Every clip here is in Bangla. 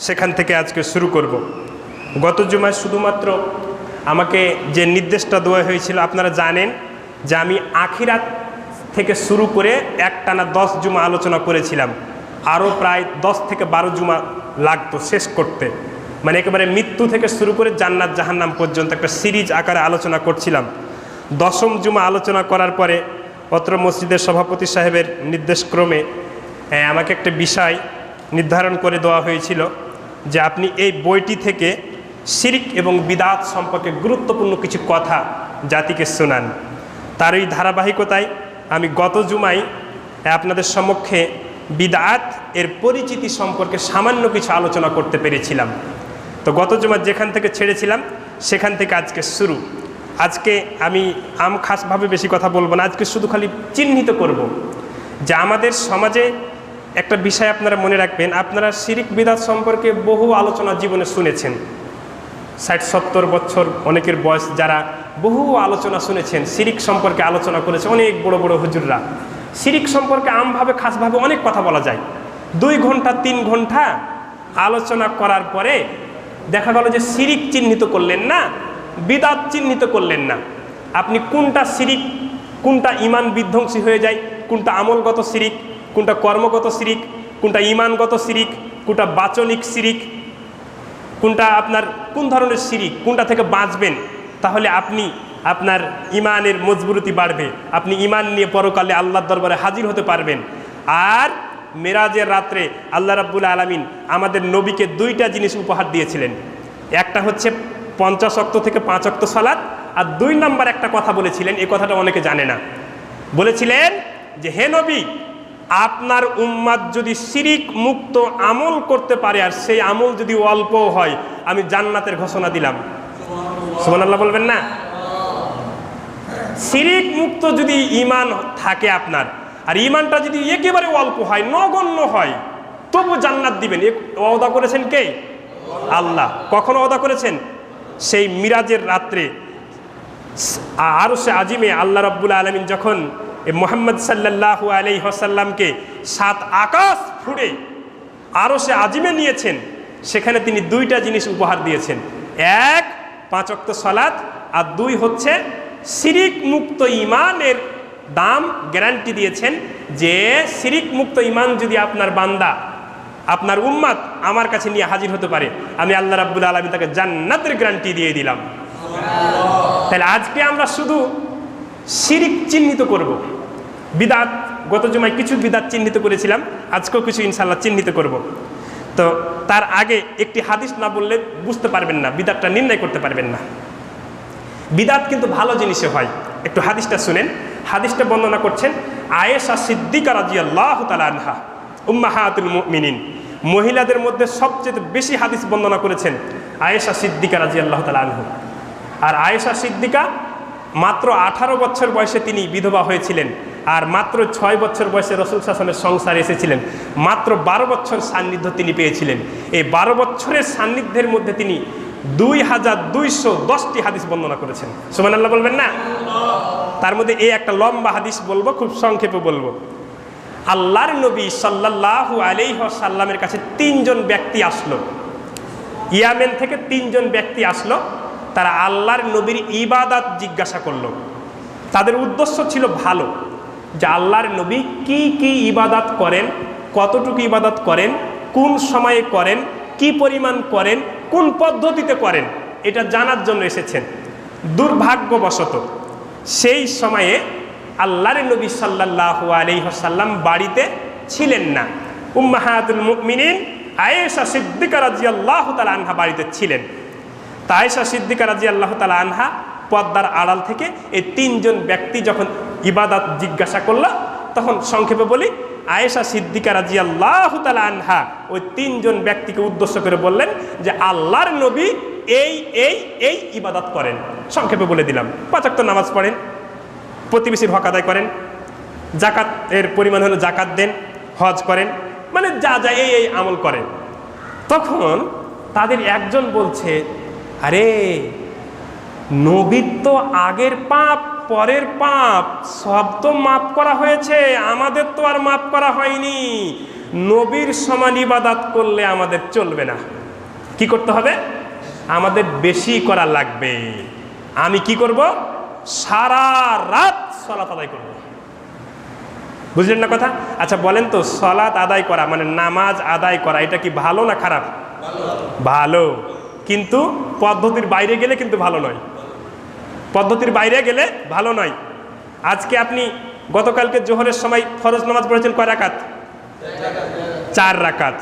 সেখান থেকে আজকে শুরু করব। গত জুমায় শুধুমাত্র আমাকে যে নির্দেশটা দেওয়া হয়েছিল, আপনারা জানেন যে আমি আখিরাত থেকে শুরু করে একটানা 10 জুমা আলোচনা করেছিলাম। আরও প্রায় 10 থেকে 12 জুমা লাগতো শেষ করতে। মানে একেবারে মৃত্যু থেকে শুরু করে জান্নাত জাহান্নাম পর্যন্ত একটা সিরিজ আকারে আলোচনা করছিলাম। 10ম জুমা আলোচনা করার পরে অত্র মসজিদের সভাপতি সাহেবের নির্দেশক্রমে আমাকে একটা বিষয় নির্ধারণ করে দেওয়া হয়েছিল যে আপনি এই বইটি থেকে শিরক এবং বিদআত সম্পর্কে গুরুত্বপূর্ণ কিছু কথা জাতিকে শোনান। তার এই ধারাবাহিকতায় আমি গত জুমায় আপনাদের সম্মুখে বিদআত এর পরিচিতি সম্পর্কে সামান্য কিছু আলোচনা করতে পেরেছিলাম। তো গত জুমা যেখান থেকে ছেড়েছিলাম সেখান থেকে আজকে শুরু। আজকে আমি খাসভাবে বেশি কথা বলবো না, আজকে শুধু খালি চিহ্নিত করব যে আমাদের সমাজে একটা বিষয় আপনারা মনে রাখবেন। আপনারা শিরক বিদআত সম্পর্কে বহু আলোচনা জীবনে শুনেছেন। 60-70 বছর অনেকের বয়স যারা বহু আলোচনা শুনেছেন, শিরক সম্পর্কে আলোচনা করেছে অনেক বড় বড় হুজুররা। শিরক সম্পর্কে আমভাবে খাসভাবে অনেক কথা বলা যায়। 2 ঘন্টা 3 ঘন্টা আলোচনা করার পরে দেখা গেল যে শিরক চিহ্নিত করলেন না, বিদআত চিহ্নিত করলেন না। আপনি কোনটা শিরক, কোনটা ঈমান বিধ্বংসী হয়ে যায়, কোনটা আমলগত শিরক, কোনটা কর্মগত শিরক, কোনটা ঈমানগত শিরক, কোনটা বাচনিক শিরক, কোনটা আপনার কোন ধরনের শিরক, কোনটা থেকে বাঁচবেন, তাহলে আপনি আপনার ঈমানের মজবুতি বাড়বে, আপনি ঈমান নিয়ে পরকালে আল্লাহর দরবারে হাজির হতে পারবেন। আর মেরাজের রাত্রে আল্লাহ রাব্বুল আলামিন আমাদের নবীকে 2টা জিনিস উপহার দিয়েছিলেন। একটা হচ্ছে 50 ওয়াক্ত থেকে 5 ওয়াক্ত সালাত, আর 2 নম্বর একটা কথা বলেছিলেন, এই কথাটা অনেকে জানে না। বলেছিলেন যে হে নবী, আপনার উম্মাত যদি শিরক মুক্ত আমল করতে পারে আর সেই আমল যদি অল্প হয়, আমি জান্নাতের ঘোষণা দিলাম। সুবহানাল্লাহ বলবেন না? শিরক মুক্ত যদি ঈমান থাকে আপনার, আর ঈমানটা যদি একেবারে অল্প হয়, নগণ্য হয়, তবু জান্নাত দিবেন। ওয়াদা করেছেন কে? আল্লাহ। কখন ওয়াদা করেছেন? সেই মিরাজের রাত্রে আরশে আজিমে আল্লাহ রাব্বুল আলামিন যখন মুহাম্মদ সাল্লাল্লাহু আলাইহি ওয়াসাল্লামকে 7 আকাশ ফুঁড়ে আরশে আজিমে নিয়েছেন, সেখানে তিনি 2টা জিনিস উপহার দিয়েছেন। 1 5 ওয়াক্ত সালাত, আর 2 হচ্ছে শিরক মুক্ত ঈমানের দাম গ্যারান্টি দিয়েছেন যে শিরক মুক্ত ঈমান যদি আপনার বান্দা, আপনার উম্মাত আমার কাছে নিয়ে হাজির হতে পারে, আমি আল্লাহ রাব্বুল আলামিন তাকে জান্নাতের গ্যারান্টি দিয়ে দিলাম। তাহলে আজকে আমরা শুধু শিরক চিহ্নিত করব, বিদআত গত জুমায় কিছু বিদআত চিহ্নিত করেছিলাম, আজকেও কিছু ইনশাআল্লাহ চিহ্নিত করব। তো তার আগে একটি হাদিস না বললে বুঝতে পারবেন না, বিদআতটা নির্ণয় করতে পারবেন না। বিদআত কিন্তু ভালো জিনিসে হয়। একটু হাদিসটা শুনেন। হাদিসটা বর্ণনা করছেন আয়েশা সিদ্দিকা রাদিয়াল্লাহু তাআলা আনহা, উম্মাহাতুল মুমিনিন। মহিলাদের মধ্যে সবচেয়ে বেশি হাদিস বর্ণনা করেছেন আয়েশা সিদ্দিকা রাদিয়াল্লাহু তাআলা আনহা। আর আয়েশা সিদ্দিকা মাত্র 18 বছর বয়সে তিনি বিধবা হয়েছিলেন, আর মাত্র 6 বছর বয়সে রাসূল সাল্লাল্লাহু আলাইহি ওয়াসাল্লামের সংসারে এসেছিলেন। মাত্র 12 বছর সান্নিধ্য তিনি পেয়েছিলেন। এই 12 বছরের সান্নিধ্যের মধ্যে তিনি 2210টি হাদিস বর্ণনা করেছেন। সুবহানাল্লাহ বলবেন না? তার মধ্যে এই একটা লম্বা হাদিস বলবো, খুব সংক্ষেপে বলবো। আল্লাহর নবী সাল্লাল্লাহু আলাইহি ওয়াসাল্লামের কাছে 3 জন ব্যক্তি আসলো, ইয়ামেন থেকে 3 জন ব্যক্তি আসলো। তারা আল্লাহর নবীর ইবাদত জিজ্ঞাসা করলো। তাদের উদ্দেশ্য ছিল ভালো, যে আল্লাহর নবী কি কি ইবাদত করেন, কতটুকু ইবাদত করেন, কোন সময়ে করেন, কি পরিমাণ করেন, কোন পদ্ধতিতে করেন, এটা জানার জন্য এসেছেন। দুর্ভাগ্যবশত সেই সময়ে আল্লাহর নবী সাল্লাল্লাহু আলাইহি ওয়াসাল্লাম বাড়িতে ছিলেন না। উম্মাহাতুল মুমিনিন আয়েশা সিদ্দিকা রাদিয়াল্লাহু তাআলা আনহা বাড়িতে ছিলেন। তা আয়েশা সিদ্দিকা রাদিয়াল্লাহু তাআলা আনহা পর্দার আড়াল থেকে এই 3 জন ব্যক্তি যখন ইবাদত জিজ্ঞাসা করলো, তখন সংক্ষেপে বলি, আয়েশা সিদ্দিকা রাদিয়াল্লাহু তাআলা আনহা ওই 3 জন ব্যক্তিকে উদ্দেশ্য করে বললেন যে আল্লাহর নবী এই এই এই ইবাদত করেন। সংক্ষেপে বলে দিলাম। 5 ওয়াক্ত নামাজ পড়েন, প্রতিবেশীর হক আদায় করেন, জাকাত এর পরিমাণ হলো জাকাত দেন, হজ করেন, মানে যা যা এই এই আমল করেন। তখন তাদের একজন বলছে, আরে নবীর তো আগের পাপ পরের পাপ সব তো মাফ করা হয়েছে, আমাদের তো আর মাফ করা হয়নি, নবীর সমান ইবাদত করলে আমাদের চলবে না। কি করতে হবে? আমাদের বেশি করা লাগবে। আমি কি করব? সারা রাত সালাত আদায় করব। বুঝলেন না কথা? আচ্ছা বলেন তো, সালাত আদায় করা মানে নামাজ আদায় করা, এটা কি ভালো না খারাপ? ভালো, কিন্তু পদ্ধতির বাইরে গেলে কিন্তু ভালো নয়। পদ্ধতির বাইরে গেলে ভালো নয়। আজকে আপনি গতকালকে জোহরের সময় ফরজ নামাজ পড়েছেন কয় রাকাত? 4 রাকাত।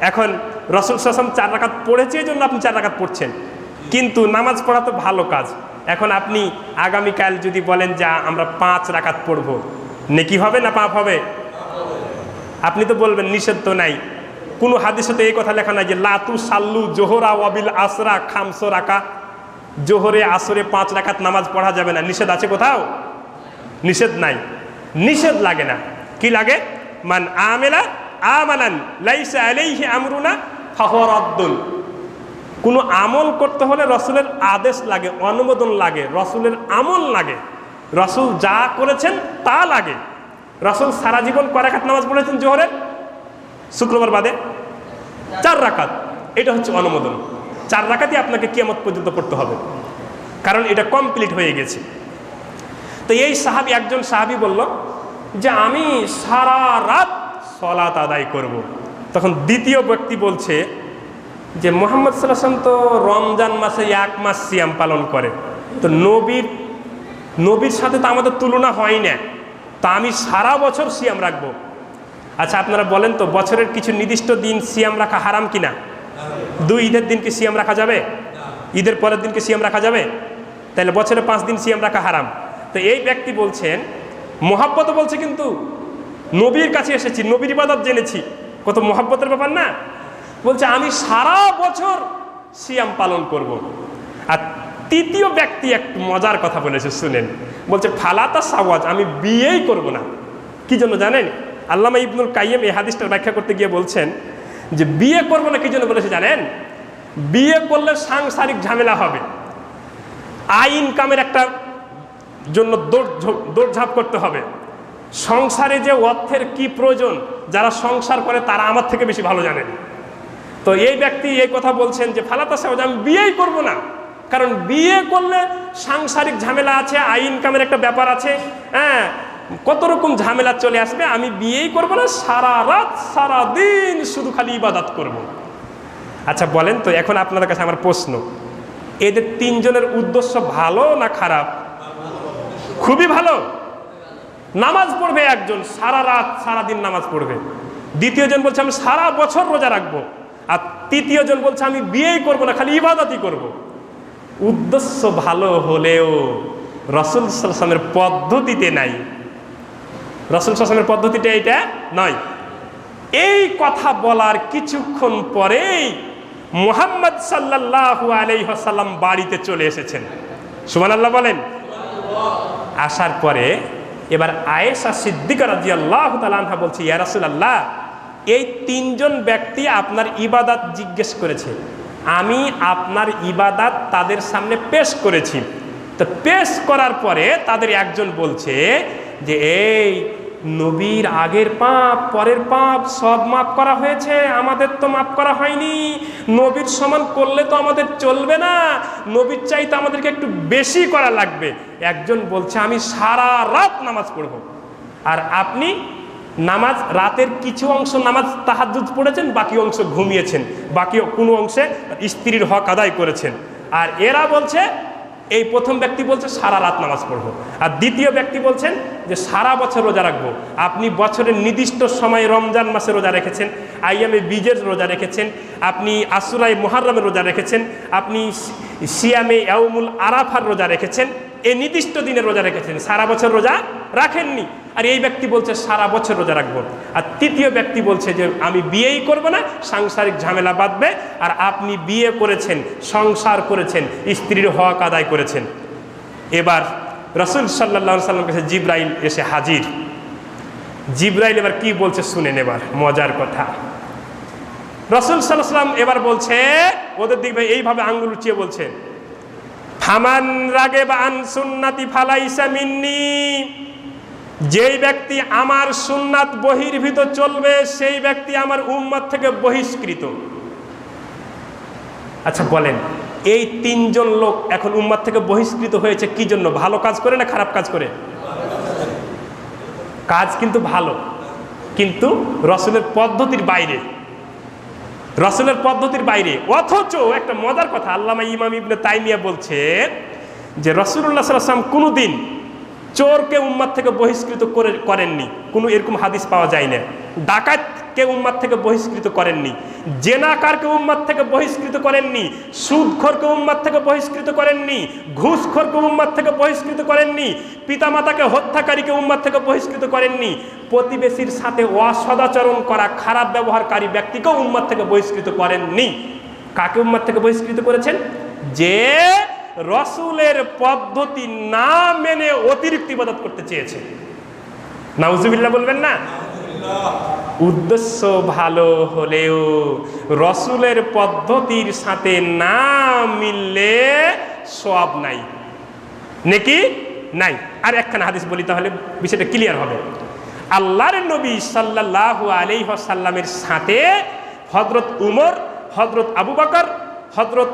এখন রাসূল সাল্লাল্লাহু আলাইহি ওয়াসাল্লাম 4 রাকাত পড়েছে, এই জন্য আপনি 4 রাকাত পড়ছেন, কিন্তু নামাজ পড়া তো ভালো কাজ। এখন আপনি আগামীকাল যদি বলেন যে আমরা 5 রাকাত পড়ব, নেকি হবে না পাপ হবে? আপনি তো বলবেন নিষেধ তো নাই, কোনো হাদিসে তো এই কথা লেখা নাই যে লাতু সাল্লু জোহরা ওয়াবিল আসরা খামস রাকা, জোহরে আসরে 5 রাকাত নামাজ পড়া যাবে না। নিষেধ আছে কোথাও? নিষেধ নাই, নিষেধ লাগে না। কি লাগে? মান আমেলা আমালান লাইসা আলাইহি আমরুনা ফাহুয়া রাদ্দুন। কোনো আমল করতে হলে রসুলের আদেশ লাগে, অনুমোদন লাগে, রসুলের আমল লাগে, রসুল যা করেছেন তা লাগে। রসুল সারা জীবন কয় রাকাত নামাজ পড়েছেন জোহরের? শুক্রবার বাদে 4 রাকাত। এটা হচ্ছে অনুমোদন। 4 রাকাতই আপনাকে কিয়ামত পর্যন্ত পড়তে হবে, কারণ এটা কমপ্লিট হয়ে গেছে। তো এই সাহাবী, একজন সাহাবী বলল যে আমি সারা রাত সালাত আদায় করব। তখন দ্বিতীয় ব্যক্তি বলছে যে মুহাম্মদ সাল্লাল্লাহু আলাইহি ওয়াসাল্লাম তো রমজান মাসে 1 মাস সিয়াম পালন করে, তো নবীর সাথে তো আমাদের তুলনা হয় না, তা আমি সারা বছর সিয়াম রাখবো। আচ্ছা আপনারা বলেন তো, বছরের কিছু নির্দিষ্ট দিন সিয়াম রাখা হারাম কিনা? 2 ঈদের দিন কি সিয়াম রাখা যাবে? ঈদের পরের দিন কি সিয়াম রাখা যাবে? তাহলে বছরে 5 দিন সিয়াম রাখা হারাম। তো এই ব্যক্তি বলছেন, মহাব্বত বলছে, কিন্তু নবীর কাছে এসেছি, নবীর ইবাদত জেনেছি, কত মহাব্বতের ব্যাপার না। বলছে আমি সারা বছর সিয়াম পালন করব। আর তৃতীয় ব্যক্তি একটু মজার কথা বলেছে, শুনেন। বলছে ফালাতা সাওয়াজ, আমি বিয়েই করব না। কি জন্য জানেন? আল্লামা ইবনুল কাইয়্যিম এই হাদিসটার ব্যাখ্যা করতে গিয়ে বলছেন যে বিয়ে করব না কি জন্য বলেছে জানেন? বিয়ে করলে সাংসারিক ঝামেলা হবে, আয় ইনকামের একটা জন্য দৌড়ঝাঁপ করতে হবে, সংসারে যে অর্থের কি প্রয়োজন যারা সংসার করে তারা আমার থেকে বেশি ভালো জানেন। তো এই ব্যক্তি এই কথা বলছেন যে ফালাতা সাওয়াজ, আমি বিয়েই করব না, কারণ বিয়ে করলে সাংসারিক ঝামেলা আছে, আয় ইনকামের একটা ব্যাপার আছে, হ্যাঁ কত রকম ঝামেলা চলে আসবে, আমি বিয়েই করব না, সারা রাত সারা দিন শুধু খালি ইবাদত করব। আচ্ছা বলেন তো, এখন আপনাদের কাছে আমার প্রশ্ন, এদের 3 জনের উদ্দেশ্য ভালো না খারাপ? খুবই ভালো। নামাজ পড়বে একজন, সারা রাত সারা দিন নামাজ পড়বে। দ্বিতীয় জন বলছে আমি সারা বছর রোজা রাখবো। আর তৃতীয় জন বলছে আমি বিয়েই করব না, খালি ইবাদতই করব। উদ্দেশ্য ভালো হলেও রাসূল সাল্লাল্লাহু আলাইহি ওয়াসাল্লামের পদ্ধতিতে নাই। রাসূল সাল্লাল্লাহু আলাইহি ওয়াসাল্লামের পদ্ধতিটা এটা নয়। এই কথা বলার কিছুক্ষণ পরেই মুহাম্মদ সাল্লাল্লাহু আলাইহি ওয়াসাল্লাম বাড়িতে চলে এসেছেন। সুবহানাল্লাহ বলেন। আসার পরে এবার আয়েশা সিদ্দিকা রাদিয়াল্লাহু তাআলা আনহা বলছে, ইয়া রাসূলুল্লাহ, এই 3 জন ব্যক্তি আপনার ইবাদত জিজ্ঞেস করেছে, আমি আপনার ইবাদত তাদের সামনে পেশ করেছি। তো পেশ করার পরে তাদের একজন বলছে যে এই নবীর আগের পাপ পরের পাপ সব মাফ করা হয়েছে, আমাদের তো মাফ করা হয়নি, নবীর সমান করলে তো আমাদের চলবে না, নবীর চাইতে আমাদেরকে একটু বেশি করা লাগবে। একজন বলছে আমি সারা রাত নামাজ পড়ব, আর আপনি নামাজ রাতের কিছু অংশ নামাজ তাহাজ্জুদ পড়েছেন, বাকি অংশ ঘুমিয়েছেন, বাকি কোনো অংশে স্ত্রীর হক আদায় করেছেন। আর এরা বলছে, এই প্রথম ব্যক্তি বলছে সারা রাত নামাজ পড়বো, আর দ্বিতীয় ব্যক্তি বলছেন যে সারা বছর রোজা রাখবো। আপনি বছরের নির্দিষ্ট সময় রমজান মাসে রোজা রেখেছেন, আইয়ামে বীজের রোজা রেখেছেন, আপনি আশুরায়ে মুহাররমের রোজা রেখেছেন, আপনি সিয়ামে ইয়াউমুল আরাফার রোজা রেখেছেন, এই নির্দিষ্ট দিনের রোজা রেখেছেন, সারা বছর রোজা রাখেননি। আর এই ব্যক্তি বলছে সারা বছর রোজা রাখবো। আর তৃতীয় ব্যক্তি বলছে যে আমি বিয়েই করব না, সাংসারিক ঝামেলা বাঁধবে। আর আপনি বিয়ে করেছেন, সংসার করেছেন, স্ত্রীর হক আদায় করেছেন। এবার রাসূল সাল্লাল্লাহু আলাইহি ওয়াসাল্লামের কাছে জিবরাইল এসে হাজির। জিবরাইল এবার কি বলছে শুনেন, এবার মজার কথা। রাসূল সাল্লাল্লাহু আলাইহি ওয়াসাল্লাম এবার বলছে, ওদের দিকে এইভাবে আঙ্গুল উঁচিয়ে বলছেন, ফামান রাগিবা আন সুন্নতি ফালাইসা মিন্নি, যেই ব্যক্তি আমার সুন্নাত বহির্ভূত চলবে সেই ব্যক্তি আমার উম্মত থেকে বহিষ্কৃত। আচ্ছা বলেন, এই তিনজন লোক এখন উম্মাত থেকে বহিষ্কৃত হয়েছে কি জন্য? ভালো কাজ করে না খারাপ কাজ করে? কাজ কিন্তু ভালো, কিন্তু রসুলের পদ্ধতির বাইরে, রসুলের পদ্ধতির বাইরে। অথচ একটা মজার কথা, আল্লামা ইমাম ইবনে তাইমিয়া বলছে যে রাসূলুল্লাহ সাল্লাল্লাহু আলাইহি ওয়াসাল্লাম কোনোদিন চোরকে উম্মাত থেকে বহিষ্কৃত করেননি, কোনো এরকম হাদিস পাওয়া যায় না। ডাকাতকে উম্মাত থেকে বহিষ্কৃত করেননি, জেনাকারকে উম্মাত থেকে বহিষ্কৃত করেননি, সুদখোরকে উম্মাত থেকে বহিষ্কৃত করেননি, ঘুষখোরকে উম্মাত থেকে বহিষ্কৃত করেননি, পিতামাতাকে হত্যাকারীকে উম্মাত থেকে বহিষ্কৃত করেননি, প্রতিবেশীর সাথে অসদাচরণ করা খারাপ ব্যবহারকারী ব্যক্তিকেও উম্মাত থেকে বহিষ্কৃত করেননি। কাকে উম্মাত থেকে বহিষ্কৃত করেছেন? যে রসুলের পদ্ধতি না মেনে অতিরিক্ত ইবাদত করতে চেয়েছে। নাউজুবিল্লাহ বলবেন না? উদ্দেশ্য ভালো হলেও রসুলের পদ্ধতির সাথে না মিললে সওয়াব নাই, নেকি নাই। আর একখানা হাদিস বলি, তাহলে বিষয়টা ক্লিয়ার হবে। আল্লাহর নবী সাল্লাল্লাহু আলাইহি ওয়াসাল্লামের সাথে হযরত উমর, হযরত আবু বকর, হযরত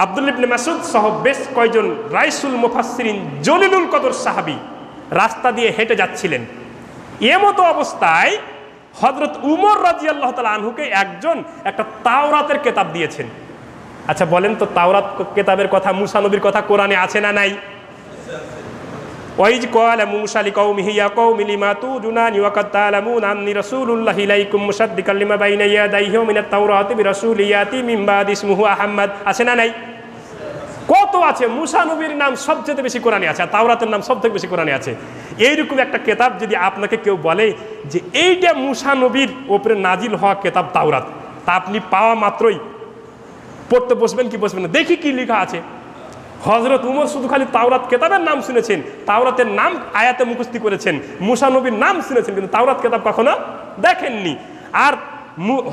আব্দুল্লাহ ইবনে মাসউদ সহ বেশ কয়েকজন রাইসুল মুফাসসিরিন জলিলুল কদর সাহাবী রাস্তা দিয়ে হেঁটে যাচ্ছিলেন। এমতো অবস্থায় হযরত উমর রাদিয়াল্লাহু তাআলা আনহুকে একজন একটা তাওরাতের কিতাব দিয়েছেন। আচ্ছা বলেন তো, তাওরাত কিতাবের কথা, মুসা নবীর কথা কোরআনে আছে না নাই? ওয়াইজ ক্বালা মূসা লিকাওমিহি ইয়া কওমি লিমা তুজুনানি ওয়া কাদ তা'লামুনা আন্নী রাসূলুল্লাহি ইলাইকুম মুসাদ্দিকাল লিমা বাইনা ইয়াদাইহি মিনাত তাওরাতি বিরাসূলিন ইয়াতি মিন বাদি ইসমুহু আহমদ। আছে না নাই? কত আছে। মুসা নবীর নাম সবচেয়ে বেশি কোরআনে আছে, আর তাওরাতের নাম সবথেকে বেশি কোরআনে আছে। এইরকম একটা কিতাব যদি আপনাকে কেউ বলে যে এইটা মুসা নবীর ওপরে নাজিল হওয়া কিতাব তাওরাত, তা আপনি পাওয়া মাত্রই পড়তে বসবেন কি বসবেন না? দেখি কি লেখা আছে। হযরত উমর শুধু খালি তাওরাত কিতাবের নাম শুনেছেন, তাওরাতের নাম আয়াতে মুখস্থ করেছেন, মুসা নবীর নাম শুনেছেন, কিন্তু তাওরাত কিতাব কখনো দেখেননি। আর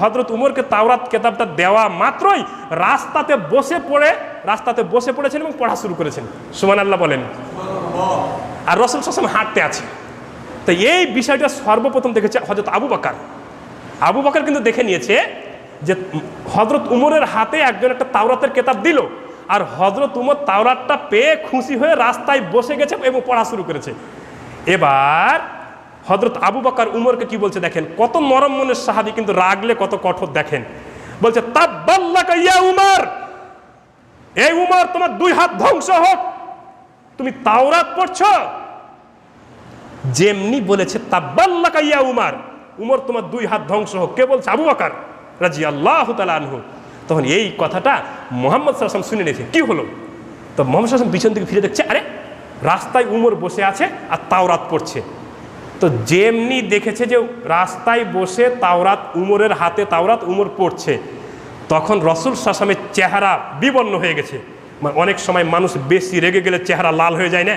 হযরত উমরকে তাওরাত কিতাবটা দেওয়া মাত্রই রাস্তাতে বসে পড়েছেন এবং পড়া শুরু করেছেন। সুবহানাল্লাহ বলেন। আর রাসূল সাল্লাল্লাহু আলাইহি ওয়াসাল্লাম হাঁটতে আছে। তো এই বিষয়টা সর্বপ্রথম দেখেছে হযরত আবু বকর। আবু বকর কিন্তু দেখে নিয়েছে যে হযরত উমরের হাতে একজন একটা তাওরাতের কিতাব দিল, আর হযরত উমর তাওরাতটা পেয়ে খুশি হয়ে রাস্তায় বসে গেছে এবং পড়া শুরু করেছে। এবার হযরত আবু বকর উমরকে কি বলছে দেখেন, কত নরম মনের সাহাবী, কিন্তু রাগলে কত কঠোর দেখেন। বলছে তাব্বাল্লাকা ইয়া উমর, এই উমর তোমার দুই হাত ধ্বংস হোক, তুমি তাওরাত পড়ছো। যেমনি বলেছে তাব্বাল্লাকা ইয়া উমর, উমর তোমার দুই হাত ধ্বংস হোক, কে বলছে? আবু বকর রাদিয়াল্লাহু তাআলা আনহু। তখন এই কথাটা মুহাম্মদ সাল্লাল্লাহু আলাইহি ওয়াসাল্লাম শুনে নিয়েছে। কি হলো? তো মুহাম্মদ সাল্লাল্লাহু আলাইহি ওয়াসাল্লাম পিছন থেকে ফিরে দেখছে, আরে রাস্তায় উমর বসে আছে আর তাওরাত পড়ছে। তো যেমনি দেখেছে যে রাস্তায় বসে তাওরাত, উমরের হাতে তাওরাত, উমর পড়ছে, তখন রাসূল সাল্লাল্লাহু আলাইহি ওয়াসাল্লামের চেহারা বিবর্ণ হয়ে গেছে। অনেক সময় মানুষ বেশি রেগে গেলে চেহারা লাল হয়ে যায় না,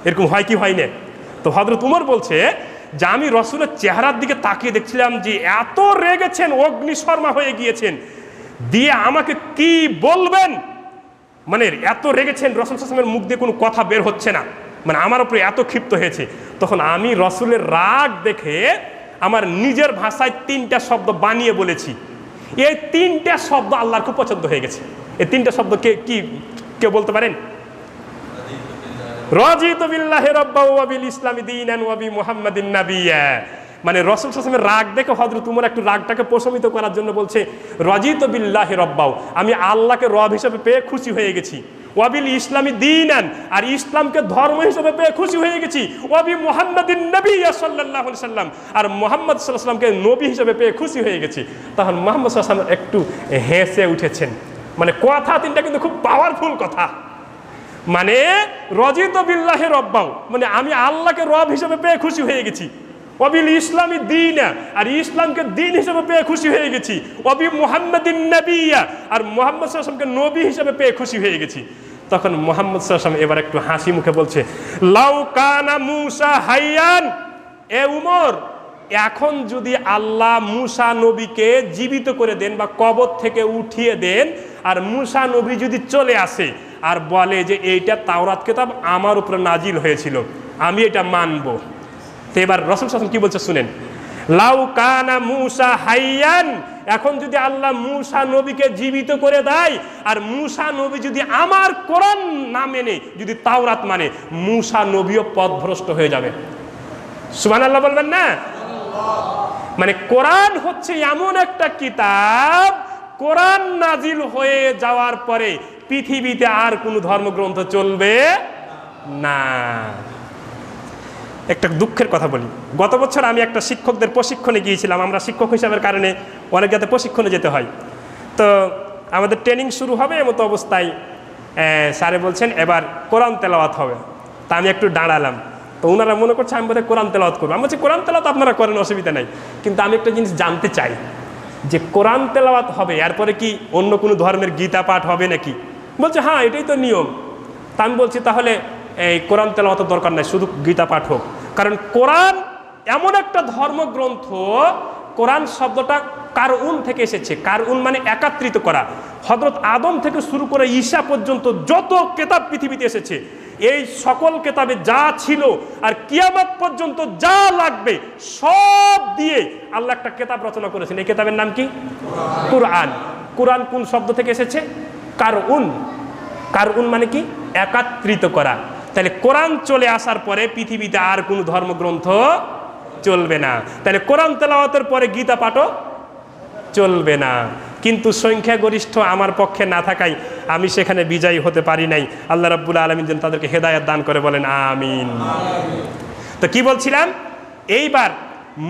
এরকম হয় কি হয় না? তো হযরত উমর বলছে যে আমি রাসূলের চেহারার দিকে তাকিয়ে দেখছিলাম যে এত রেগেছেন, অগ্নিশর্মা হয়ে গিয়েছেন, দিয়ে আমাকে কি বলবেন, মানে এত রেগেছেন, রাসূল সাল্লাল্লাহু আলাইহি ওয়াসাল্লামের মুখ দিয়ে কোনো কথা বের হচ্ছে না, মানে আমার উপরে এত ক্ষিপ্ত হয়েছে। তখন আমি রাসূলের রাগ দেখে আমার নিজের ভাষায় 3টা শব্দ বানিয়ে বলেছি। এই 3টা শব্দ আল্লাহর খুব পছন্দ হয়ে গেছে। এই 3টা শব্দ কে বলতে পারেন? রাজিতু বিল্লাহি রাব্বাও ওয়া বিল ইসলামি দীনান ওয়া বি মুহাম্মাদিন নাবিয়্যা। মানে রাসূল সাল্লাল্লাহু আলাইহি ওয়াসাল্লামের রাগ দেখে হযরত উমর একটু রাগটাকে প্রশমিত করার জন্য বলছে রাজিতু বিল্লাহি রাব্বাও, আমি আল্লাহকে রব হিসেবে পেয়ে খুশি হয়ে গেছি। ওয়া বিল ইসলামি দীনান, আর ইসলামকে ধর্ম হিসেবে পেয়ে খুশি হয়ে গেছি। ওয়া বি মুহাম্মাদিন নাবিয়্যা সাল্লাল্লাহু আলাইহি ওয়াসাল্লাম, আর মুহাম্মদ সাল্লাল্লাহু আলাইহি ওয়াসাল্লামকে নবী হিসেবে পেয়ে খুশি হয়ে গেছি। তখন মুহাম্মদ সাল্লাল্লাহু আলাইহি ওয়াসাল্লাম একটু হেসে উঠেছেন। মানে কথা 3টা কিন্তু খুব পাওয়ারফুল কথা। মানে রাজিতু বিল্লাহি রাব্বাও, মানে আমি আল্লাহকে রব হিসেবে পেয়ে খুশি হয়ে গেছি। ওয়াবিল ইসলামি দীনা, আর ইসলামকে দিন হিসেবে পেয়ে খুশি হয়ে গেছি। ওয়াবি মুহাম্মাদিন নাবিয়্যা, আর মুহাম্মদ সাল্লাল্লাহু আলাইহি ওয়াসাল্লামকে নবী হিসেবে পেয়ে খুশি হয়ে গেছি। তখন মুহাম্মদ সাল্লাল্লাহু আলাইহি ওয়াসাল্লাম এবার একটু হাসি মুখে বলছে লাউ কানা মূসা হাইয়ান, এ উমর, এখন যদি আল্লাহ মূসা নবীকে জীবিত করে দেন বা কবর থেকে উঠিয়ে দেন, আর মূসা নবী যদি চলে আসে আর বলে যে এইটা তাওরাত কিতাব আমার উপরে নাজিল হয়েছিল, আমি এটা মানব। তো এবার রাসূল সাল্লাল্লাহু আলাইহি ওয়াসাল্লাম কি বলছে শুনেন, লাউ কানা মূসা হাইয়ান এখন যদি আল্লাহ মূসা নবীকে জীবিত করে দেয়, আর মূসা নবী যদি আমার কোরআন না মেনে যদি তাওরাত মানে, মূসা নবীও পথভ্রষ্ট হয়ে যাবে। সুবহানাল্লাহ বলবেন না? মানে কোরআন হচ্ছে এমন একটা কিতাব, কোরআন নাজিল হয়ে যাওয়ার পরে পৃথিবীতে আর কোনো ধর্মগ্রন্থ চলবে না। একটা দুঃখের কথা বলি, গত বছর আমি একটা শিক্ষকদের প্রশিক্ষণে গিয়েছিলাম। আমরা শিক্ষক হিসাবের কারণে অনেক জায়গাতে প্রশিক্ষণে যেতে হয়। তো আমাদের ট্রেনিং শুরু হবে, এমতো অবস্থায় স্যারে বলছেন এবার কোরআন তেলাওয়াত হবে। তা আমি একটু দাঁড়ালাম, তো ওনারা মনে করছে আমি বোধহয় কোরআন তেলাওয়াত করবো। আমি বলছি কোরআন তেলাওয়াত আপনারা করেন, অসুবিধা নাই, কিন্তু আমি একটা জিনিস জানতে চাই যে কোরআন তেলাওয়াত হবে, এরপরে কি অন্য কোনো ধর্মের গীতা পাঠ হবে নাকি? বলছে হ্যাঁ এটাই তো নিয়ম। তা আমি বলছি তাহলে এই কোরআন তেলাওয়াতের দরকার নাই, শুধু গীতা পাঠ হোক। কারণ কোরআন এমন একটা ধর্মগ্রন্থ, কোরআন শব্দটা কারউন থেকে এসেছে। কারউন মানে একত্রিত করা। হযরত আদম থেকে শুরু করে ঈসা পর্যন্ত যত কিতাব পৃথিবীতে এসেছে, এই সকল কিতাবে যা ছিল আর কিয়ামত পর্যন্ত যা লাগবে সব দিয়ে আল্লাহ একটা কিতাব রচনা করেছেন। এই কিতাবের নাম কি? কুরআন। কুরআন কোন শব্দ থেকে এসেছে? কারউন। কারউন মানে কি? একত্রিত করা। তাহলে কোরআন চলে আসার পরে পৃথিবীতে আর কোনো ধর্মগ্রন্থ চলবে না। তাহলে কোরআন তেলাওয়াতের পরে গীতা পাঠও চলবে না। কিন্তু সংখ্যাগরিষ্ঠ আমার পক্ষে না থাকায় আমি সেখানে বিজয়ী হতে পারি নাই। আল্লাহ রাব্বুল আলামিন যেন তাদেরকে হেদায়েত দান করে, বলেন আমিন। তো কি বলছিলাম, এইবার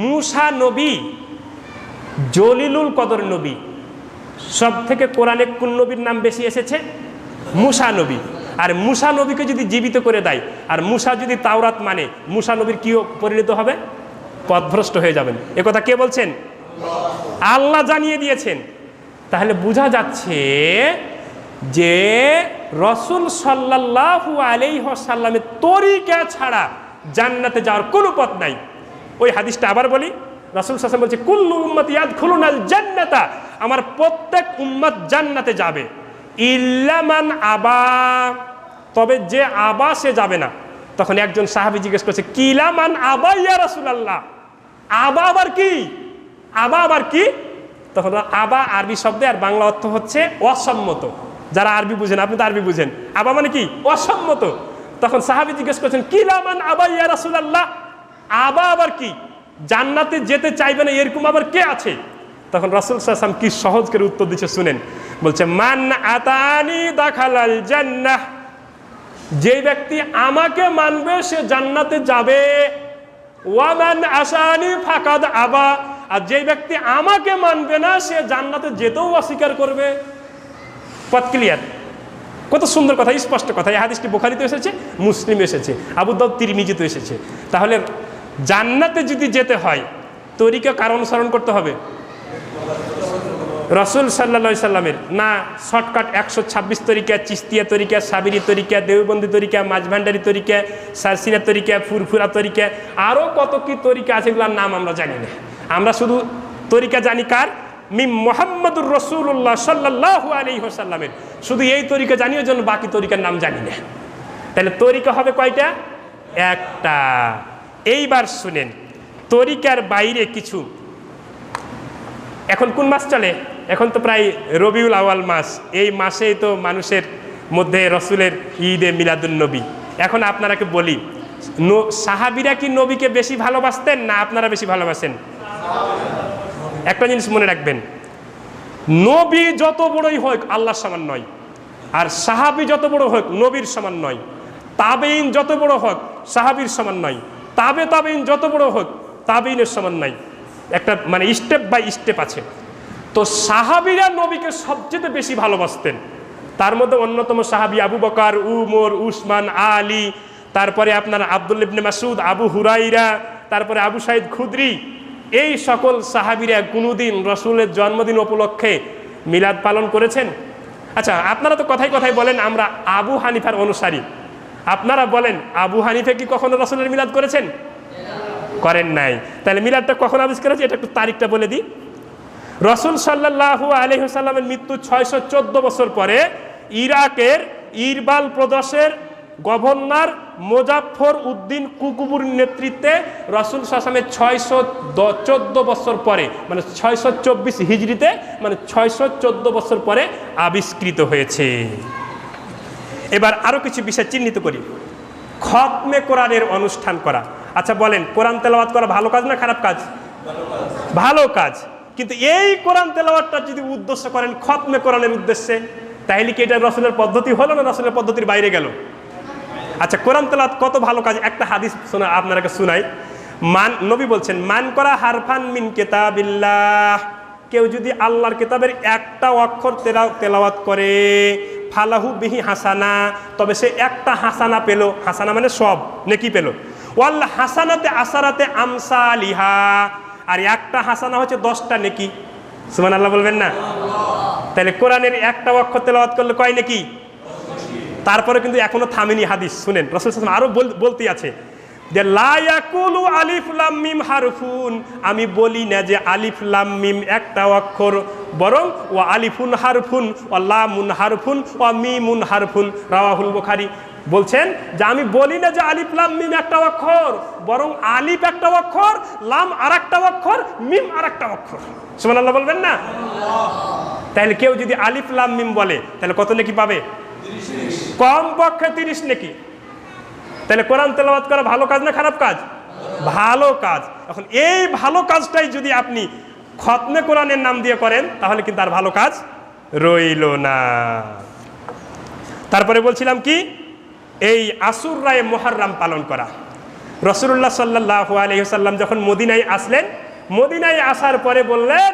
মূসা নবী জলিলুল কদর নবী। সব থেকে কোরআনে কোন নবীর নাম বেশি এসেছে? মূসা নবী। আর মূসা নবীকে যদি জীবিত করে দেয়, আর মূসা যদি তাওরাত মানে, মূসা নবীর কি পরিণত হবে? পথভ্রষ্ট হয়ে যাবেন। এ কথা কে বলছেন? আল্লাহ জানিয়ে দিয়েছেন। তাহলে বোঝা যাচ্ছে যে রাসূল সাল্লাল্লাহু আলাইহি ওয়াসাল্লামের তরিকা ছাড়া জান্নাতে যাওয়ার কোনো পথ নাই। ওই হাদিসটা আবার বলি, রাসূল সাল্লাল্লাহু আলাইহি ওয়াসাল্লাম বলছে কুল্লু উম্মতি ইয়াদখুলুনাল জান্নাতা, আমার প্রত্যেক উম্মত জান্নাতে যাবে, ইল্লা মান আবা, তবে যে আবা সে যাবে না। তখন একজন সাহাবী জিজ্ঞেস করছে কিলা মান আবা ইয়া রাসূলুল্লাহ, আবা আবার কি? আবা আবার কি? তখন আবা আরবি শব্দ, আর বাংলা অর্থ হচ্ছে অসম্মত। যারা আরবি বুঝেন, আপনি তো আরবি বুঝেন, আবা মানে কি? অসম্মত। তখন সাহাবী জিজ্ঞেস করছেন কিলা মান আবা ইয়া রাসূলুল্লাহ, আবা আবার কি? জান্নাতে যেতে চাইবে না এরকম আবার কে আছে? তখন রাসূল সাল্লাল্লাহু আলাইহি ওয়াসাল্লাম কি সহজ করে উত্তর দিচ্ছে শুনেন। বলছে মান আতানি দাখালাল জান্নাহ, যে ব্যক্তি আমাকে মানবে সে জান্নাতে যাবে। ওয়া মান আসানি ফাকাদ আবা, আর যে ব্যক্তি আমাকে মানবে না সে জান্নাতে যেতেও অস্বীকার করবে। পথ ক্লিয়ার? কত সুন্দর কথা, স্পষ্ট কথা। এই হাদিসটি বুখারীতে এসেছে, মুসলিমে এসেছে, আবু দাউদ তিরমিজিতে এসেছে। তাহলে জান্নাতে যদি যেতে হয় তরিকা কার অনুসরণ করতে হবে? রাসূল সাল্লাল্লাহু আলাইহি সাল্লামের না? শর্টকাট 126 তরিকা, চিস্তিয়া তরিকা, সাবিরি তরিকা, দেওবন্দি তরিকা, মাঝভান্ডারি তরিকা, সারসিনা তরিকা, ফুরফুরা তরিকা, আরও কত কি তরিকা আছে, এগুলোর নাম আমরা জানি না। আমরা শুধু তরিকা জানি কার? মিম মুহাম্মাদুর রাসূলুল্লাহ সাল্লাল্লাহু আলাইহি ওয়াসাল্লামের। শুধু এই তরিকা জানিও, জন্য বাকি তরিকার নাম জানি না। তাহলে তরিকা হবে কয়টা? একটা। এইবার শুনেন, তরিকার বাইরে কিছু। এখন কোন মাস চলে? এখন তো প্রায় রবিউল আওয়াল মাস। এই মাসেই তো মানুষের মধ্যে রসুলের ঈদে মিলাদুন নবী। এখন আপনারাকে বলি, সাহাবীরা কি নবীকে বেশি ভালোবাসতেন না আপনারা বেশি ভালোবাসেন? একটা জিনিস মনে রাখবেন, নবী যত বড়ই হোক আল্লাহর সমান নয়, আর সাহাবী যত বড় হোক নবীর সমান নয়। তাবেঈন যত বড় হোক সাহাবীর সমান নয়, তাবেঈন যত বড় হোক তাবেঈনের সমান নয়। একটা মানে স্টেপ বাই স্টেপ আছে। তো সাহাবীরা নবীকে সবচেয়ে বেশি ভালোবাসতেন। তার মধ্যে অন্যতম সাহাবী আবু বকর, উমর, উসমান, আলী, তারপরে আপনার আব্দুল্লাহ ইবনে মাসউদ, আবু হুরাইরা, তারপরে আবু সাঈদ খুদরি। এই সকল সাহাবীরা কোনোদিন রাসূলের জন্মদিন উপলক্ষে মিলাদ পালন করেছেন? আচ্ছা, আপনারা তো কথায় কথায় বলেন আমরা আবু হানিফার অনুসারী। আপনারা বলেন আবু হানিফা কি কখনো রাসূলের মিলাদ করেছেন? করেন নাই। তাহলে মিলাদটা কখন আবিষ্কার হয়েছে এটা একটু তারিখটা বলে দিই। রাসূল সাল্লাল্লাহু আলাইহি ওয়াসাল্লামের মৃত্যু 614 বছর পরে ইরাকের ইরবাল প্রদেশের গভর্নর মোজাফফর উদ্দিন কুকুবুর নেতৃত্বে রাসূল সাল্লাল্লাহু আলাইহি ওয়াসাল্লামের 614 বছর পরে, মানে 624 হিজরিতে, মানে 614 বছর পরে আবিষ্কৃত হয়েছে। এবার আরও কিছু বিষয় চিহ্নিত করি। খতমে কোরআনের অনুষ্ঠান করা। আচ্ছা বলেন, কোরআন তেলাওয়াত করা ভালো কাজ না খারাপ কাজ? ভালো কাজ। কিন্তু এই কোরআন তেলাওয়াতটা যদি উদ্দেশ্য করেন খতমে কোরআনের উদ্দেশ্যে, তাহলে কি এটা রাসূলের পদ্ধতি হলো না রাসূলের পদ্ধতির বাইরে গেল? আচ্ছা, কোরআন তেলাওয়াত কত ভালো কাজ, একটা হাদিস শোনা আপনাকে শুনাই। নবী বলছেন, মান করা হারফান মিন কিতাবিল্লাহ, কেউ যদি আল্লাহর কিতাবের একটা অক্ষর তেলাওয়াত করে, ফালাহু বিহি হাসানা, তবে সে একটা হাসানা পেল। হাসানা মানে সব নেকি পেল। ওয়াল হাসানাতে আসারাতে আমসালিহা, আর একটা হাসানা হচ্ছে 10টা নেকি। সুবহানাল্লাহ বলবেন না? তাহলে কোরআনের একটা অক্ষর তেলাওয়াত করলে কয় নেকি? তারপরে কিন্তু এখনো থামেনি হাদিস, শুনেন রাসূল সাল্লাল্লাহু আলাইহি ওয়াসাল্লাম আরো বলতে আছে যে লা ইয়াকুলু আলিফ লাম মিম হারফুন, আমি বলি না যে আলিফ লাম মিম একটা অক্ষর, বরং ওয়া আলিফুন হারফুন ওয়া লামুন হারফুন ওয়া মিমুন হারফুন। রাওয়াহুল বুখারী বলছেন যে আমি বলি না যে আলিফ লাম মিম একটা অক্ষর, বরং আলিফ একটা অক্ষর, লাম আরেকটা অক্ষর, মিম আরেকটা অক্ষর। সুবহানাল্লাহ বলবেন না? তাহলে কেউ যদি আলিফ লাম মিম বলে তাহলে কত নেকি পাবে? কমপক্ষে 30 নেকি। তাহলে কোরআন তেলাওয়াত করা ভালো কাজ না খারাপ কাজ? ভালো কাজ। এখন এই ভালো কাজটাই যদি আপনি খতমে কোরআনের নাম দিয়ে করেন তাহলে কিন্তু আর ভালো কাজ রইল না। তারপরে বলছিলাম কি, এই আশুরায়ে মুহররম পালন করা। রাসূলুল্লাহ সাল্লাল্লাহু আলাইহি ওয়াসাল্লাম যখন মদিনায় আসলেন, মদিনায় আসার পরে বললেন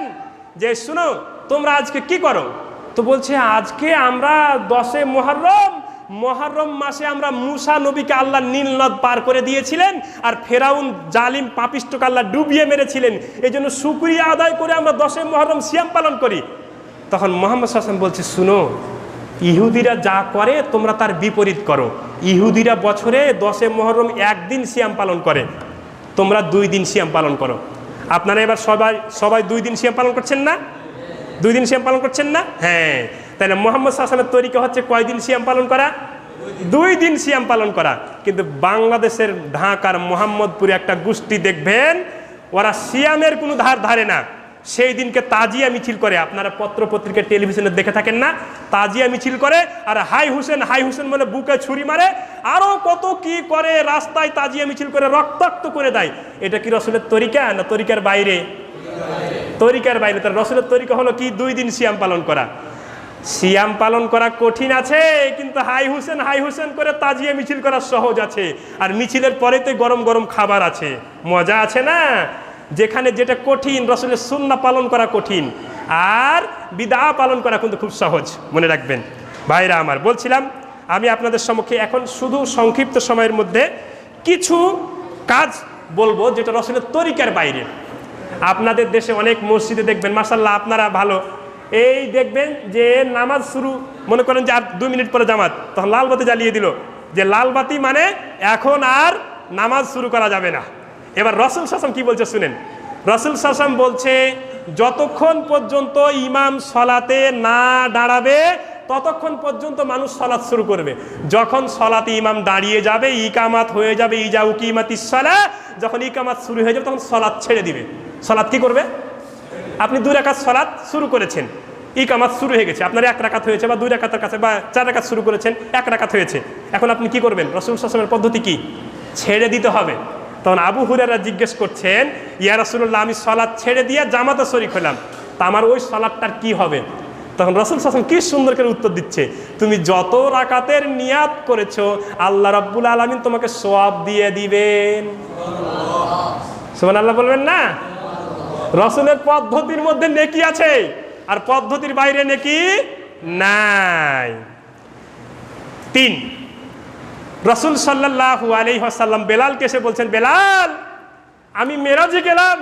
যে শুনো তোমরা আজকে কি করো? তো বলছে আজকে আমরা 10 মুহররম মাসে আমরা মুসা নবীকে আল্লাহ নীল নদ পার করে দিয়েছিলেন, আর ফেরাউন জালিম পাপিষ্টকে আল্লাহ ডুবিয়ে মেরেছিলেন, এই জন্য শুকরিয়া আদায় করে আমরা 10 মুহররম সিয়াম পালন করি। তখন মুহাম্মদ সাল্লাল্লাহু আলাইহি ওয়াসাল্লাম বলছে শুনো, ইহুদিরা যা করে তোমরা তার বিপরীত করো। ইহুদিরা বছরে 10 মুহররম একদিন সিয়াম পালন করে, তোমরা 2 দিন সিয়াম পালন করো। আপনারা এবার সবাই 2 দিন সিয়াম পালন করছেন না? 2 দিন সিয়াম পালন করছেন না? হ্যাঁ, তাহলে মুহাম্মদ সাল্লাল্লাহু আলাইহি ওয়াসাল্লামের তরিকা হচ্ছে কয়দিন সিয়াম পালন করা? 2 দিন সিয়াম পালন করা। কিন্তু বাংলাদেশের ঢাকার মোহাম্মদপুরে একটা গোষ্ঠী দেখবেন, ওরা সিয়ামের কোনো ধারে না, সেই দিনকে তাজিয়া মিছিল করে। আপনারা পত্র পত্রিকা টেলিভিশনে দেখে থাকেন না, তাজিয়া মিছিল করে, আর হাই হুসেন বলে বুকে ছুরি মারে, আরো কত কি করে, রাস্তায় তাজিয়া মিছিল করে রক্তাক্ত করে দেয়। এটা কি রাসূলের তরিকা না তরিকার বাইরে? তরিকার বাইরে। তার রাসূলের তরিকা হলো কি 2 দিন সিয়াম পালন করা। সিয়াম পালন করা কঠিন আছে, কিন্তু হাই হুসেন করে তাজিয়া মিছিল করা সহজ আছে। আর মিছিলের পরেতে গরম গরম খাবার আছে, মজা আছে না? যেখানে যেটা কঠিন, রাসূলের সুন্নাহ পালন করা কঠিন, আর বিদআত পালন করা কিন্তু খুব সহজ। মনে রাখবেন ভাইরা আমার। বলছিলাম আমি আপনাদের সম্মুখে এখন শুধু সংক্ষিপ্ত সময়ের মধ্যে কিছু কাজ বলবো যেটা রাসূলের তরিকার বাইরে। আপনাদের দেশে অনেক মসজিদে দেখবেন মাশাআল্লাহ, আপনারা ভালো, এই দেখবেন যে নামাজ শুরু, মনে করেন যে আর 2 মিনিট পরে জামাত, তখন লাল বাতি জ্বালিয়ে দিল, যে লাল বাতি মানে এখন আর নামাজ শুরু করা যাবে না। এবার রাসূল সাল্লাল্লাহু আলাইহি ওয়াসাল্লাম কি বলছে শুনেন। রাসূল সাল্লাল্লাহু আলাইহি ওয়াসাল্লাম বলছে যতক্ষণ পর্যন্ত ইমাম সলাতে না দাঁড়াবে ততক্ষণ পর্যন্ত মানুষ সলাৎ শুরু করবে। যখন সলাতে ইমাম দাঁড়িয়ে যাবে, ইকামাত হয়ে যাবে, ইজা উকিমাতিস সালাহ, যখন ইকামাত শুরু হয়ে যাবে তখন সলাৎ ছেড়ে দিবে। সলাৎ কি করবে? আপনি 2 রাকাত সলাৎ শুরু করেছেন, ইকামাত শুরু হয়ে গেছে, আপনার 1 রাকাত হয়েছে, বা 2 রাকাতের কাছে, বা 4 রাকাত শুরু করেছেন, 1 রাকাত হয়েছে, এখন আপনি কি করবেন? রাসূল সাল্লাল্লাহু আলাইহি ওয়াসাল্লামের পদ্ধতি কি? ছেড়ে দিতে হবে। তখন আবু হুরায়রা জিজ্ঞেস করছেন, ইয়া রাসূলুল্লাহ, আমি সলাৎ ছেড়ে দিয়ে জামাতে শরীক হলাম, তা আমার ওই সলাৎটার কি হবে? তখন রাসূল সাল্লাল্লাহু আলাইহি ওয়াসাল্লাম কি সুন্দর করে উত্তর দিচ্ছে, তুমি যত রাকাতের নিয়াত করেছো আল্লাহ রাব্বুল আলামিন তোমাকে সওয়াব দিয়ে দিবেন। সুবহানাল্লাহ বলবেন না? রাসূলের পদ্ধতির মধ্যে নেকি আছে, আর পদ্ধতির বাইরে নেকি নাই। 3, রাসূল সাল্লাল্লাহু আলাইহি ওয়াসাল্লাম বেলালকে এসে বলছেন, বেলাল আমি মেরাজে গেলাম,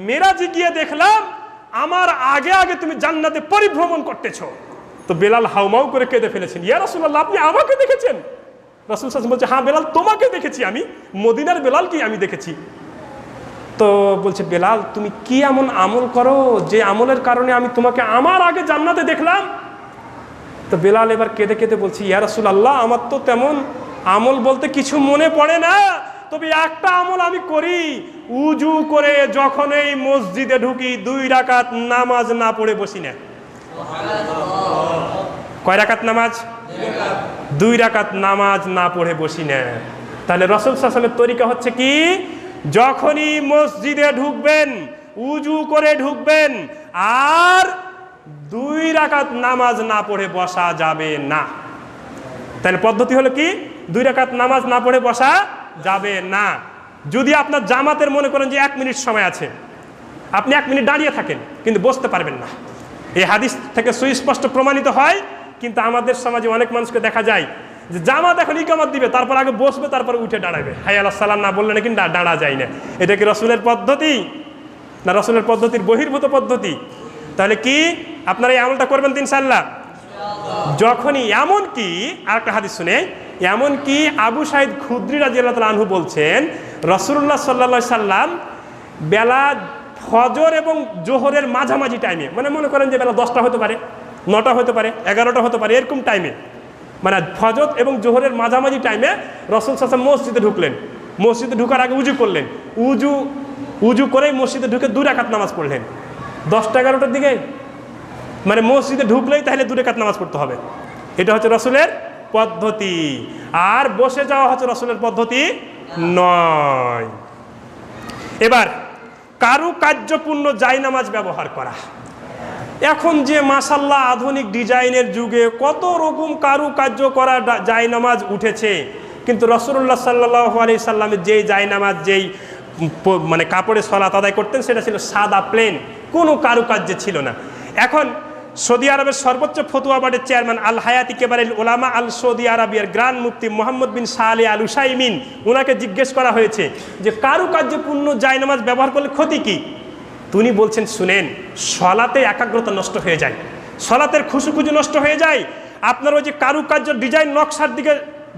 মেরাজে গিয়ে দেখলাম আমার আগে আগে তুমি জান্নাতে পরিভ্রমণ করতেছো। তো বেলাল হাউমাউ করে কেঁদে ফেলেছেন, ইয়া রাসূলুল্লাহ আপনি আমাকে দেখেছেন? রাসূল সাল্লাল্লাহু আলাইহি ওয়াসাল্লাম বলছে, হ্যাঁ বেলাল তোমাকে দেখেছি, আমি মদিনার বেলালকে আমি দেখেছি। তো বলছে, বেলাল তুমি কি এমন আমল করো যে আমলের কারণে আমি তোমাকে আমার আগে জান্নাতে দেখলাম? তো বেলাল এবার কেঁদে কেঁদে বলছি, ইয়া রাসূলুল্লাহ আমার তো তেমন আমল বলতে কিছু মনে পড়ে না, তবে একটা আমল আমি করি, উজু করে যখন এই মসজিদে ঢুকি 2 রাকাত নামাজ না পড়ে বসি না। কয় রাকাত নামাজ? 2 রাকাত নামাজ না পড়ে বসি না। তাহলে রাসূল সাল্লাল্লাহু আলাইহি ওয়াসাল্লামের তরিকা হচ্ছে কি, যখনই মসজিদে ঢুকবেন উজু করে ঢুকবেন, আর 2 রাকাত নামাজ না পড়ে বসা যাবে না। তাহলে পদ্ধতি হলো কি, 2 রাকাত নামাজ না পড়ে বসা যাবে না। যদি আপনার জামাতের মনে করেন যে 1 মিনিট সময় আছে, আপনি 1 মিনিট দাঁড়িয়ে থাকেন কিন্তু বসতে পারবেন না, এই হাদিস থেকে সুস্পষ্ট প্রমাণিত হয়। কিন্তু আমাদের সমাজে অনেক মানুষকে দেখা যায় যে জামাত এখন ইকামত দিবে, তারপর আগে বসবে, তারপরে উঠে দাঁড়াবে, হাই আলাস সালাম না বললে নাকি দাঁড়া যায় না। এটা কি রাসূলের পদ্ধতি না রাসূলের পদ্ধতির বহির্ভূত পদ্ধতি? তাহলে কি আপনারা এই আমলটা করবেন তো ইনশাআল্লাহ? যখনই, এমন কি আরেকটা হাদিস শুনে, এমন কি আবু সাঈদ খুদরি রাদিয়াল্লাহু তাআলা আনহু বলছেন, রাসূলুল্লাহ সাল্লাল্লাহু আলাইহি সাল্লাম বেলা ফজর এবং জোহরের মাঝামাঝি টাইমে, মানে মনে করেন যে বেলা 10টা হতে পারে, 9টা হতে পারে, 11টা হতে পারে, এরকম টাইমে, মানে ফজর এবং জোহরের মাঝামাঝি টাইমে রাসূল সাল্লাল্লাহু আলাইহি ওয়াসাল্লাম মসজিদে ঢুকলেন। মসজিদে ঢুকার আগে উজু করলেন, উজু করেই মসজিদে ঢুকে 2 রাকাত নামাজ পড়লেন। 10টা 11টার দিকে, মানে মসজিদে ঢুকলেই তাহলে 2 রাকাত নামাজ পড়তে হবে। এটা হচ্ছে রাসূলের পদ্ধতি। আর বসে যাওয়া হচ্ছে রাসূলের পদ্ধতি নয়। এবার কারুকার্যপূর্ণ জায়নামাজ ব্যবহার করা। এখন যে মাশাআল্লাহ আধুনিক ডিজাইনের যুগে কত রকম কারুকার্য করা জায়নামাজ উঠেছে, কিন্তু রাসূলুল্লাহ সাল্লাল্লাহু আলাইহি সাল্লামের যেই জায়নামাজ, যেই মানে কাপড়ে সালাত আদায় করতেন, সেটা ছিল সাদা প্লেন, কোনো কারুকার্য ছিল না। এখন সৌদি আরবের সর্বোচ্চ ফতোয়া বোর্ডের চেয়ারম্যান আল হায়াতি কেবারিল ওলামা আল সৌদি আরবিয়ার গ্রান্ড মুফতি মোহাম্মদ বিন সালেহ আল উসাইমিন, ওনাকে জিজ্ঞেস করা হয়েছে যে কারুকার্যপূর্ণ জায়নামাজ ব্যবহার করলে ক্ষতি কি? তিনি বলছেন, শুনেন, সলাতে একাগ্রতা নষ্ট হয়ে যায়, সলাতের খুশুখুজু নষ্ট হয়ে যায়। আপনার ওই যে কারুকার্য ডিজাইন নকশার দিকে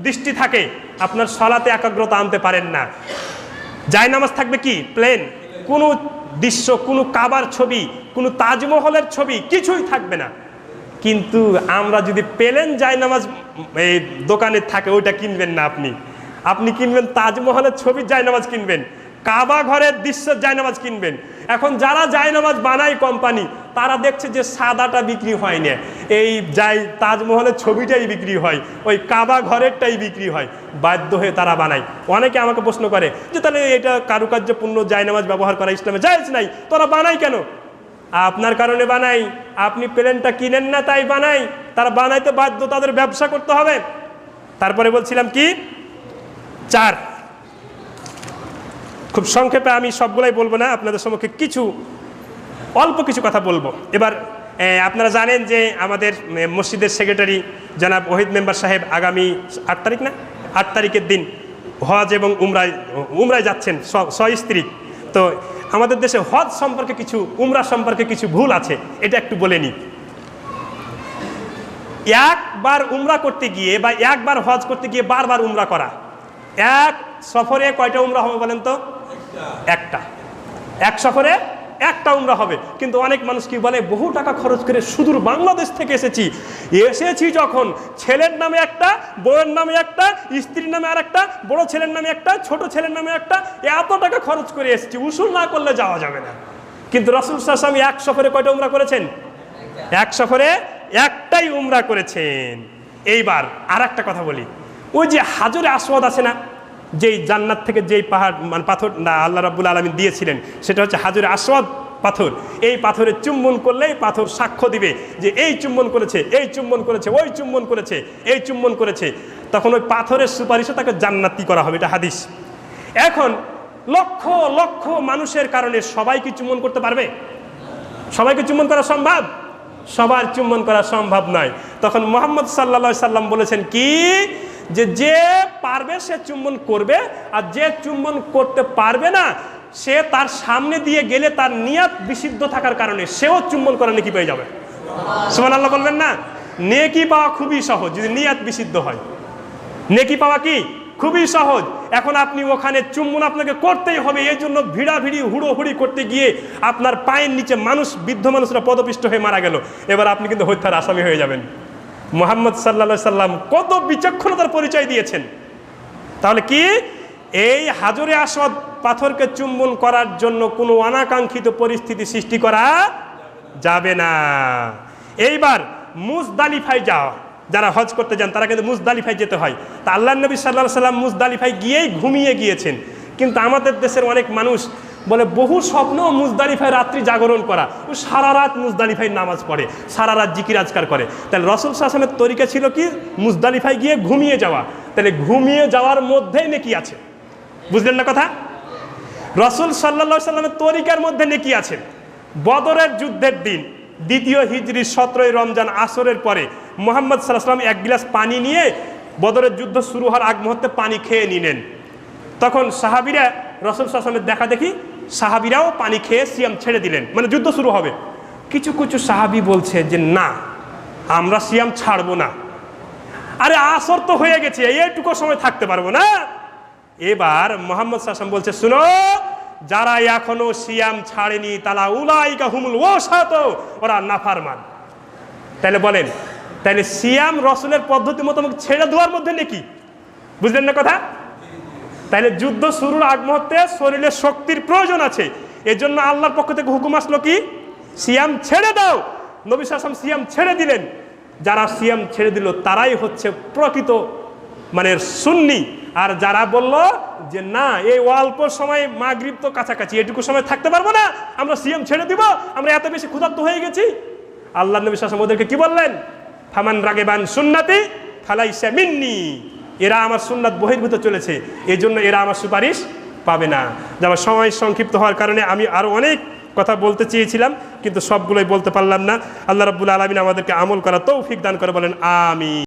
দৃষ্টি থাকে, আপনার সলাতে একাগ্রতা আনতে পারেন না। জায়নামাজ থাকবে কি প্লেন, কোনো দৃশ্য, কোনো কাবার ছবি, কোনো তাজমহলের ছবি কিছুই থাকবে না। কিন্তু আমরা যদি প্লেন জায়নামাজ এই দোকানে থাকে, ওইটা কিনবেন না আপনি কিনবেন তাজমহলের ছবির জায়নামাজ কিনবেন, কাবা ঘরের দৃশ্যের জায়নামাজ কিনবেন। এখন যারা জায়নামাজ বানায় কোম্পানি, তারা দেখছে যে সাদাটা বিক্রি হয় না, এই তাজমহলের ছবিটাই বিক্রি হয়, ওই কাবা ঘরেরটাই বিক্রি হয়, বাধ্য হয়ে তারা বানায়। অনেকে আমাকে প্রশ্ন করে যে তাহলে এটা কারুকার্যপূর্ণ জায়নামাজ ব্যবহার করা ইসলামে জায়েজ নাই, তোরা বানাই কেন? আপনার কারণে বানাই, আপনি প্লেনটা কিনেন না তাই বানাই, তারা বানাইতে বাধ্য, তাদের ব্যবসা করতে হবে। তারপরে বলছিলাম কি, 4, খুব সংক্ষেপে, আমি সবগুলাই বলবো না, আপনাদের সম্মুখে অল্প কিছু কথা বলবো। এবার আপনারা জানেন যে আমাদের মসজিদের সেক্রেটারি জনাব ওহিদ মেম্বার সাহেব আগামী 8 তারিখ না 8 তারিখের দিন হজ এবং উমরায় যাচ্ছেন সস্ত্রীক। তো আমাদের দেশে হজ সম্পর্কে কিছু, উমরা সম্পর্কে কিছু ভুল আছে, এটা একটু বলে নিই। একবার উমরা করতে গিয়ে বা একবার হজ করতে গিয়ে বারবার উমরা করা, এক সফরে কয়টা উমরা হবে বলেন তো? একটা। এক সফরে একটা উমরা হবে। কিন্তু অনেক মানুষ কি বলে, বহু টাকা খরচ করে সুদূর বাংলাদেশ থেকে এসেছি যখন, ছেলের নামে একটা, বউয়ের নামে একটা, স্ত্রীর নামে আর একটা, বড় ছেলের নামে একটা, ছোট ছেলের নামে একটা, এত টাকা খরচ করে এসেছি, উসুল না করলে যাওয়া যাবে না। কিন্তু রাসূল সাল্লাল্লাহু আলাইহি ওয়াসাল্লাম এক সফরে কয়টা উমরা করেছেন? এক সফরে একটাই উমরা করেছেন। এইবার আর একটা কথা বলি, ওই যে হাজরে আসওয়াদ আছে না, যেই জান্নাত থেকে যেই পাহাড়, মানে পাথর না আল্লাহ রাব্বুল আলামিন দিয়েছিলেন, সেটা হচ্ছে হাজরে আসওয়াদ পাথর। এই পাথরে চুম্বন করলেই পাথর সাক্ষ্য দিবে যে এই চুম্বন করেছে, এই চুম্বন করেছে, ওই চুম্বন করেছে, এই চুম্বন করেছে। তখন ওই পাথরের সুপারিশে তাকে জান্নাতি করা হবে, এটা হাদিস। এখন লক্ষ লক্ষ মানুষের কারণে সবাই কি চুম্বন করতে পারবে? সবাইকে চুম্বন করা সম্ভব? সবার চুম্বন করা সম্ভব নয়। তখন মুহাম্মদ সাল্লাল্লাহু আলাইহি সাল্লাম বলেছেন কি, যে পারবে সে চুম্বন করবে, আর যে চুম্বন করতে পারবে না, সে তার সামনে দিয়ে গেলে তার নিয়াত বিশুদ্ধ থাকার কারণে সেও চুম্বন করা নেকি পেয়ে যাবে। সুবহানাল্লাহ বলবেন না? নেকি পাওয়া খুবই সহজ যদি নিয়াত বিশুদ্ধ হয়। নেকি পাওয়া কি খুবই সহজ। এখন আপনি ওখানে চুম্বন আপনাকে করতেই হবে, এই জন্য ভিড়াভিড়ি হুড়োহুড়ি করতে গিয়ে আপনার পায়ের নিচে বৃদ্ধ মানুষরা পদপিষ্ট হয়ে মারা গেল, এবার আপনি কিন্তু হত্যার আসামি হয়ে যাবেন। মুহাম্মদ সাল্লাল্লাহু আলাইহি সাল্লাম কত বিচক্ষণতার পরিচয় দিয়েছেন। তাহলে কি এই হাজরে আসওয়াদ পাথরকে চুম্বন করার জন্য কোনো অনাকাঙ্ক্ষিত পরিস্থিতি সৃষ্টি করা যাবে না। এইবার মুজদালিফায় যাওয়া, যারা হজ করতে যান তারা কিন্তু মুজদালিফায় যেতে হয়। তা আল্লাহর নবী সাল্লাল্লাহু আলাইহি সাল্লাম মুজদালিফায় গিয়েই ঘুমিয়ে গিয়েছেন। কিন্তু আমাদের দেশের অনেক মানুষ বলে বহু স্বপ্ন মুজদালিফায় রাত্রি জাগরণ করা, ও সারা রাত মুজদালিফায় নামাজ পড়ে, সারা রাত জিকির আজকার করে। তাহলে রাসূল সাল্লাল্লাহু আলাইহি ওয়াসাল্লামের তরিকা ছিল কি মুজদালিফায় গিয়ে ঘুমিয়ে যাওয়া। তাহলে ঘুমিয়ে যাওয়ার মধ্যেই নেকি আছে, বুঝলেন না কথা? রাসূল সাল্লাল্লাহু আলাইহি ওয়াসাল্লামের তরিকার মধ্যে নেকি আছে। বদরের যুদ্ধের দিন ২য় হিজরি ১৭ই রমজান আসরের পরে মুহাম্মদ সাল্লাল্লাহু আলাইহি ওয়াসাল্লাম এক গ্লাস পানি নিয়ে বদরের যুদ্ধ শুরু হওয়ার আগ মুহূর্তে পানি খেয়ে নিলেন। তখন সাহাবীরা রাসূল সাল্লাল্লাহু আলাইহি ওয়াসাল্লামের দেখা দেখি সাহাবীরাও পানি খেয়ে সিয়াম ছেড়ে দিলেন, মানে যুদ্ধ শুরু হবে। কিছু কিছু সাহাবী বলছে যে না, আমরা সিয়াম ছাড়বো না, আরে আসর তো হয়ে গেছে, এইটুকু সময় থাকতে পারবো না। এবার মুহাম্মদ সাল্লাল্লাহু আলাইহি ওয়াসাল্লাম বলছে, শুনো, যারা এখনো সিয়াম ছাড়েনি তালা উলাইকা হুমুল ওয়াসাত, ওরা নাফরমান। তাহলে বলেন, তাহলে সিয়াম রাসূলের পদ্ধতি মতো ছেড়ে দেওয়ার মধ্যে নাকি, বুঝলেন না কথা? তাহলে যুদ্ধ শুরুর আগ মুহূর্তে শরীরে শক্তির প্রয়োজন আছে, এজন্য আল্লাহর পক্ষ থেকে হুকুম আসলো কি সিয়াম ছেড়ে দাও। নবী সাল্লাল্লাহু আলাইহি ওয়াসাল্লাম সিয়াম ছেড়ে দিলেন। যারা সিয়াম ছেড়ে দিল তারাই হচ্ছে প্রকৃত মানে সুন্নি। আর যারা বলল যে না, এই অল্প সময় মাগরিব তো কাছাকাছি, এটুকু সময় থাকতে পারবো না, আমরা সিয়াম ছেড়ে দিব, আমরা এত বেশি ক্ষুধার্ত হয়ে গেছি, আল্লাহ নবী সাল্লাল্লাহু আলাইহি ওয়াসাল্লাম ওদেরকে কি বললেন? ফামান রাগিবান সুন্নতি ফালাইসা মিন্নি, এরা আমার সুন্নাত বহির্ভূত চলেছে, এই জন্য এরা আমার সুপারিশ পাবে না। যে আমার সময় সংক্ষিপ্ত হওয়ার কারণে আমি আরও অনেক কথা বলতে চেয়েছিলাম, কিন্তু সবগুলোই বলতে পারলাম না। আল্লাহ রাব্বুল আলামিন আমাদেরকে আমল করা তৌফিক দান করে, বলেন আমিন।